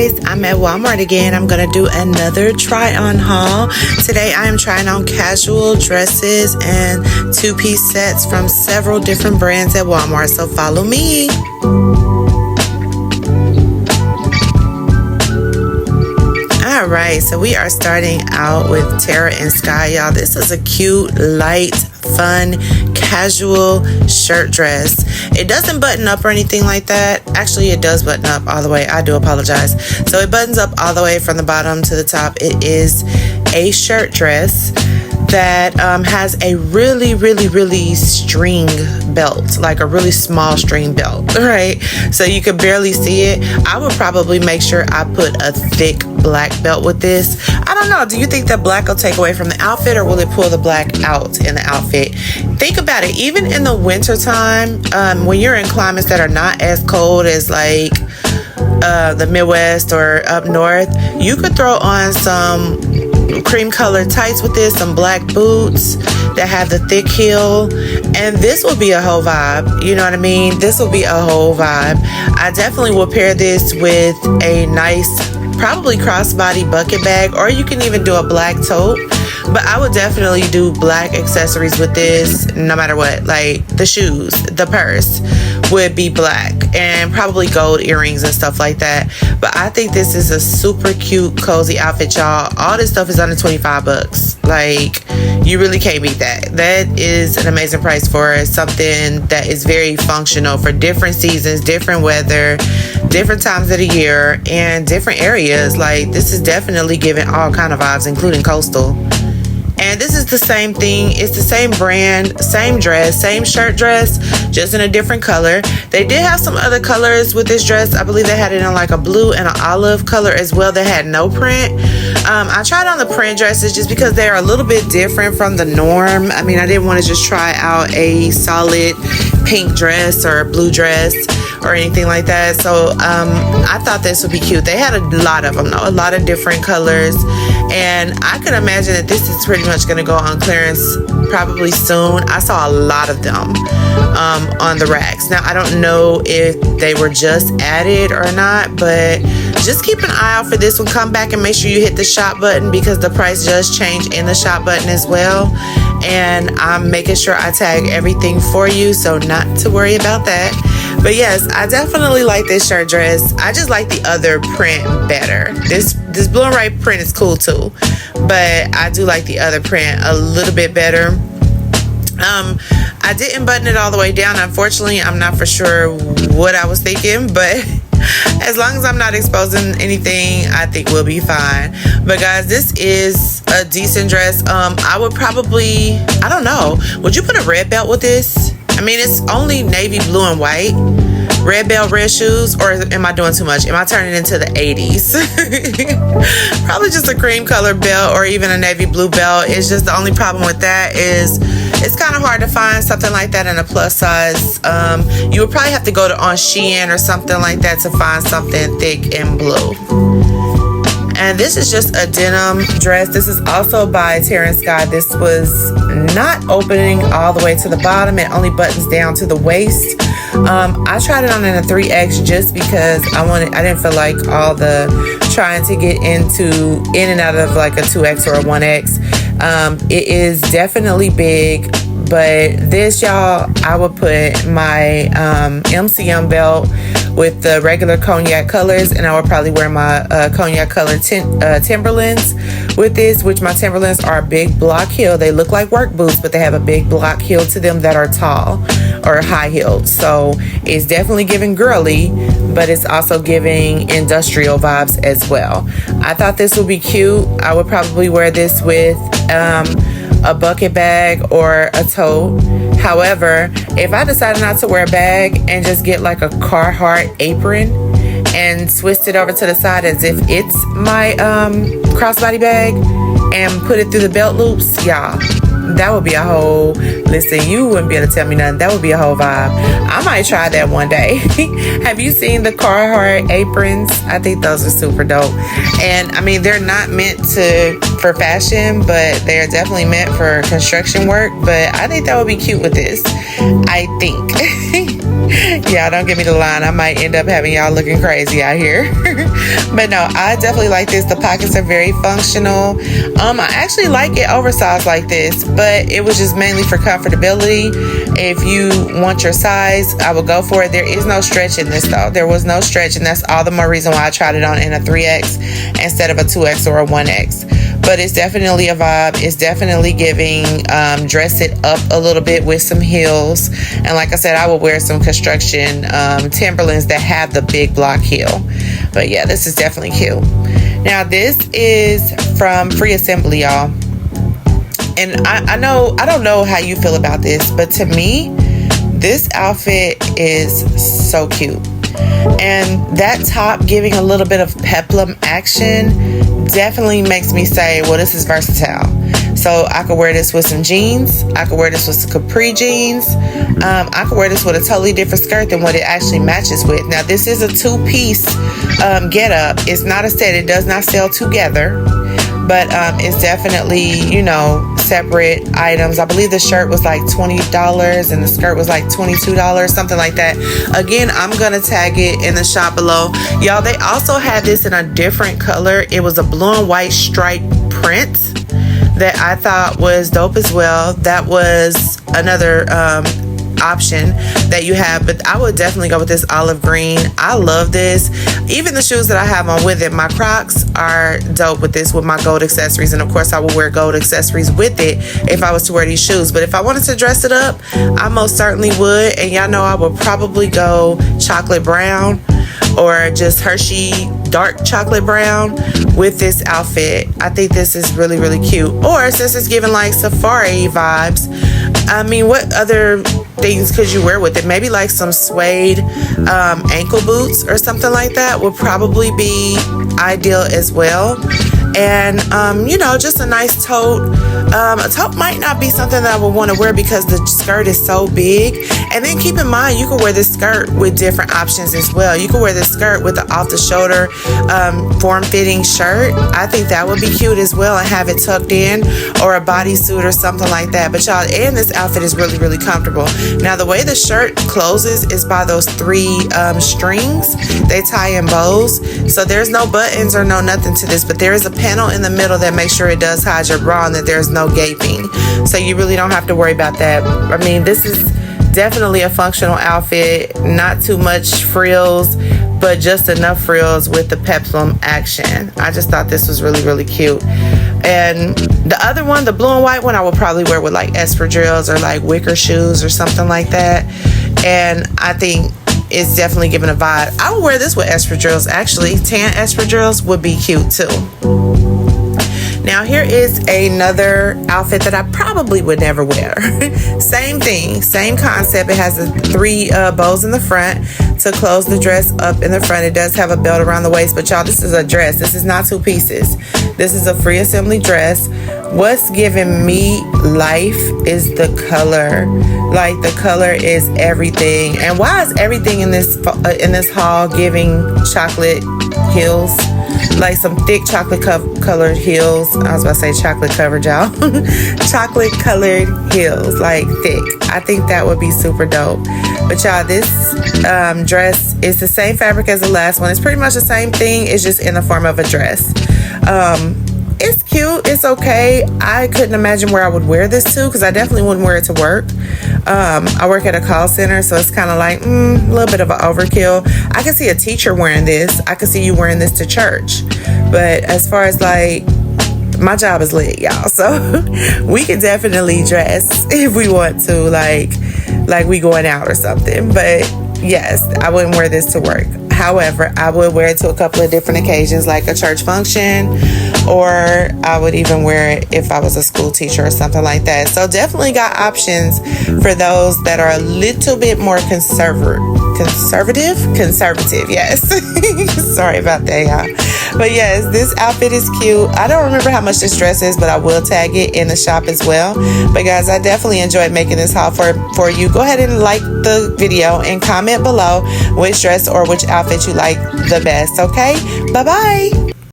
guys, I'm at Walmart again. I'm gonna do another try on haul. Today I am trying on casual dresses and two-piece sets from several different brands at Walmart, so follow me. Alright, so we are starting out with Terra Sky, y'all. This is a cute, light, fun, casual shirt dress. It doesn't button up or anything like that. Actually, it does button up all the way. I do apologize. So it buttons up all the way from the bottom to the top. It is a shirt dress that has a really string belt, like a really small string belt, right? So you could barely see it. I would probably make sure I put a thick black belt with this. I don't know, do you think that black will take away from the outfit, or will it pull the black out in the outfit? Think about it. Even in the winter time, when you're in climates that are not as cold as like the Midwest or up north, you could throw on some cream colored tights with this, some black boots that have the thick heel, and this will be a whole vibe. You know what I mean? This will be a whole vibe. I definitely will pair this with a nice, probably crossbody bucket bag, or you can even do a black tote. But I would definitely do black accessories with this no matter what. Like the shoes, the purse would be black, and probably gold earrings and stuff like that. But I think this is a super cute, cozy outfit, y'all. All this stuff is under 25 bucks. Like, you really can't beat that. That is an amazing price for something that is very functional for different seasons, different weather, different times of the year, and different areas. Like, this is definitely giving all kind of vibes, including coastal. And this is the same thing. It's the same brand, same dress, same shirt dress, just in a different color. They did have some other colors with this dress. I believe they had it in like a blue and an olive color as well that had no print. I tried on the print dresses just because they're a little bit different from the norm. I mean, I didn't want to just try out a solid pink dress or blue dress or anything like that. So I thought this would be cute. They had a lot of them though, a lot of different colors. And I can imagine that this is pretty much going to go on clearance probably soon. I saw a lot of them on the racks. Now, I don't know if they were just added or not, but just keep an eye out for this one. Come back and make sure you hit the shop button, because the price does change in the shop button as well. And I'm making sure I tag everything for you, so not to worry about that. But yes, I definitely like this shirt dress. I just like the other print better. This blue and white print is cool too, but I do like the other print a little bit better. I didn't button it all the way down. Unfortunately, I'm not for sure what I was thinking, but as long as I'm not exposing anything, I think we'll be fine. But guys, this is a decent dress. I would probably, I don't know, would you put a red belt with this? I mean, it's only navy blue and white. Red belt, red shoes, or am I doing too much? Am I turning into the 80s? Probably just a cream color belt or even a navy blue belt. It's just the only problem with that is it's kind of hard to find something like that in a plus size. You would probably have to go on Shein or something like that to find something thick and blue. And this is just a denim dress. This is also by Terra Sky. This was not opening all the way to the bottom. It only buttons down to the waist. I tried it on in a 3X just because I didn't feel like all the trying to get in and out of like a 2X or a 1X. It is definitely big, but this, y'all, I would put my MCM belt with the regular cognac colors, and I would probably wear my cognac color Timberlands with this, which my Timberlands are a big block heel. They look like work boots, but they have a big block heel to them that are tall or high heeled. So it's definitely giving girly, but it's also giving industrial vibes as well. I thought this would be cute. I would probably wear this with a bucket bag or a tote. However, if I decided not to wear a bag and just get like a Carhartt apron and twist it over to the side as if it's my crossbody bag and put it through the belt loops, y'all, that would be a whole, listen, you wouldn't be able to tell me nothing. That would be a whole vibe. I might try that one day. Have you seen the Carhartt aprons? I think those are super dope. And I mean, they're not meant for fashion, but they're definitely meant for construction work. But I think that would be cute with this, I think. Yeah, don't give me the line. I might end up having y'all looking crazy out here. But no, I definitely like this. The pockets are very functional. I actually like it oversized like this, but it was just mainly for comfortability. If you want your size, I would go for it. There is no stretch in this though. There was no stretch, and that's all the more reason why I tried it on in a 3X instead of a 2X or a 1X. But it's definitely a vibe. It's definitely giving dress it up a little bit with some heels. And like I said, I would wear some construction Timberlands that have the big block heel. But yeah, this is definitely cute. Now this is from Free Assembly, y'all. And I don't know how you feel about this, but to me, this outfit is so cute. And that top giving a little bit of peplum action definitely makes me say, well, this is versatile. So I could wear this with some jeans. I could wear this with some capri jeans. I could wear this with a totally different skirt than what it actually matches with. Now, this is a two-piece get-up. It's not a set. It does not sell together. But it's definitely, you know, separate items. I believe the shirt was like $20 and the skirt was like $22, something like that. Again, I'm going to tag it in the shop below. Y'all, they also had this in a different color. It was a blue and white striped print that I thought was dope as well. That was another option that you have, but I would definitely go with this olive green. I love this. Even the shoes that I have on with it, my Crocs are dope with this, with my gold accessories, and of course I will wear gold accessories with it if I was to wear these shoes. But if I wanted to dress it up, I most certainly would. And y'all know I would probably go chocolate brown or just Hershey dark chocolate brown with this outfit. I think this is really, really cute. Or since it's giving like safari vibes, I mean, what other things could you wear with it? Maybe like some suede ankle boots or something like that would probably be ideal as well. And you know, just a nice tote. A tote might not be something that I would want to wear because the skirt is so big. And then keep in mind, you can wear this skirt with different options as well. You can wear this skirt with the off the shoulder form-fitting shirt. I think that would be cute as well, and have it tucked in, or a bodysuit or something like that. But y'all, and this outfit is really, really comfortable. Now, the way the shirt closes is by those three strings. They tie in bows, so there's no buttons or no nothing to this, but there is a panel in the middle that makes sure it does hide your bra and that there's no gaping, so you really don't have to worry about that. I mean, this is definitely a functional outfit. Not too much frills, but just enough frills with the peplum action. I just thought this was really, really cute. And the other one, the blue and white one, I would probably wear with like espadrilles or like wicker shoes or something like that. And I think it's definitely giving a vibe. I would wear this with espadrilles, actually. Tan espadrilles would be cute too. Now here is another outfit that I probably would never wear. Same thing, same concept. It has the three bows in the front to close the dress up in the front. It does have a belt around the waist, but y'all, this is a dress. This is not two pieces. This is a Free Assembly dress. What's giving me life is the color. Like, the color is everything. And why is everything in this haul giving chocolate heels? Like some thick chocolate colored heels. I was about to say chocolate covered, y'all. Chocolate colored heels, like thick. I think that would be super dope. But y'all, this dress is the same fabric as the last one. It's pretty much the same thing. It's just in the form of a dress. It's cute. It's okay. I couldn't imagine where I would wear this to, because I definitely wouldn't wear it to work. I work at a call center, so it's kind of like a little bit of an overkill. I can see a teacher wearing this. I can see you wearing this to church. But as far as like, my job is lit, y'all. So we can definitely dress if we want to, like we going out or something. But yes, I wouldn't wear this to work. However, I would wear it to a couple of different occasions, like a church function, or I would even wear it if I was a school teacher or something like that. So definitely got options for those that are a little bit more conservative, yes. Sorry about that, y'all. But yes, this outfit is cute. I don't remember how much this dress is, but I will tag it in the shop as well. But guys, I definitely enjoyed making this haul for you. Go ahead and like the video and comment below which dress or which outfit you like the best, okay? Bye-bye.